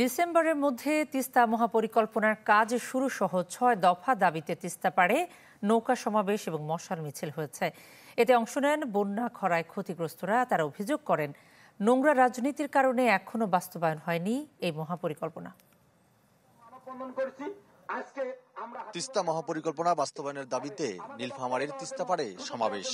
ডিসেম্বরের মধ্যে তিস্তা মহাপরিকল্পনার কাজ শুরু সহ ৬ দফা দাবিতে তিস্তা পাড়ে নৌকা সমাবেশ এবং মশাল মিছিল হয়েছে। এতে অংশ নেন বন্যা খরায় ক্ষতিগ্রস্তরা। তারা অভিযোগ করেন, নোংরা রাজনীতির কারণে এখনো বাস্তবায়ন হয়নি এই মহাপরিকল্পনা। তিস্তা মহাপরিকল্পনা বাস্তবায়নের দাবিতে নীলফামারীর তিস্তাপাড়ে সমাবেশ।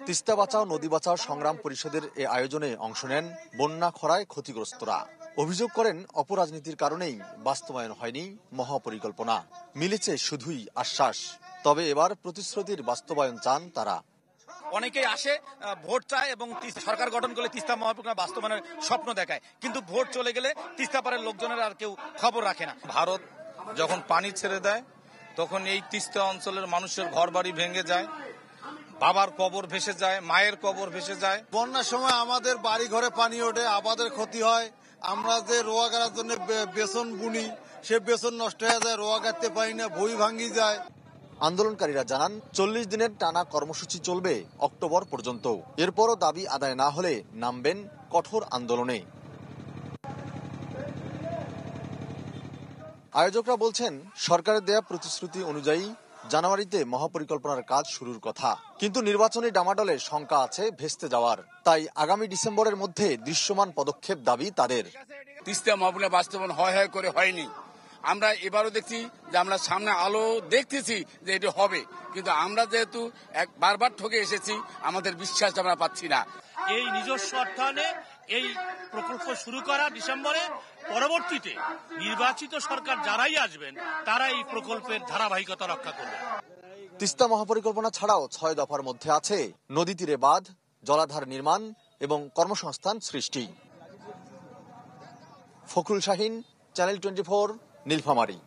তিস্তা বাঁচাও নদী বাঁচাও সংগ্রাম পরিষদের এ আয়োজনে অংশ নেন বন্যা খরায় ক্ষতিগ্রস্তরা। অভিযোগ করেন, অপরাজনীতির কারণেই বাস্তবায়ন হয়নি মহাপরিকল্পনা, মিলেছে শুধুই আশ্বাস। তবে এবার প্রতিশ্রুতির বাস্তবায়ন চান তারা। অনেকেই আসে, ভোট চায় এবং সরকার গঠন করলে তিস্তা মহাপরিকল্পনা বাস্তবায়নের স্বপ্ন দেখায়, কিন্তু ভোট চলে গেলে তিস্তা পাড়ের লোকজনের আর কেউ খবর রাখে না। ভারত যখন পানি ছেড়ে দেয় তখন এই তিস্তা অঞ্চলের মানুষের ঘরবাড়ি ভেঙে যায়, বাবার কবর ভেসে যায়, মায়ের কবর ভেসে যায়। বন্যার সময় আমাদের বাড়ি ঘরে পানি ওঠে, আবাদের ক্ষতি হয়। আমরা যে রোয়া গাড়ার জন্য বেসন বুনি, সে বেসন নষ্ট হয়ে যায়, রোয়া গাড়তে পারি না, বই ভাঙ্গি যায়। আন্দোলনকারীরা জানান, ৪০ দিনের টানা কর্মসূচি চলবে অক্টোবর পর্যন্ত। এরপরও দাবি আদায় না হলে নামবেন কঠোর আন্দোলনে। আয়োজকরা বলছেন, সরকারের দেয়া প্রতিশ্রুতি অনুযায়ী জানুয়ারিতে মহাপরিকল্পনার কাজ শুরুর কথা, কিন্তু নির্বাচনী ডামাডলে শঙ্কা আছে ভেস্তে যাওয়ার। তাই আগামী ডিসেম্বরের মধ্যে দৃশ্যমান পদক্ষেপ দাবি তাদের। তিস্তা মহাপরিকল্পনা বাস্তবায়ন হয় করে হয়নি। আমরা এবারও দেখছি যে আমরা সামনে আলো দেখতেছি যে এটি হবে, কিন্তু আমরা যেহেতু বারবার ঠকে এসেছি, আমাদের বিশ্বাস আমরা পাচ্ছি না। এই নিজস্ব অর্থায়নে এই প্রকল্প শুরু করা ডিসেম্বরে, পরবর্তীতে নির্বাচিত সরকার যারাই আসবেন তারা এই প্রকল্পের ধারাবাহিকতা রক্ষা করবে। তিস্তা মহাপরিকল্পনা ছাড়াও ৬ দফার মধ্যে আছে নদী তীরে বাঁধ, জলাধার নির্মাণ এবং কর্মসংস্থান সৃষ্টি। ফখরুল শাহীন, চ্যানেল 24, নীলফামারী।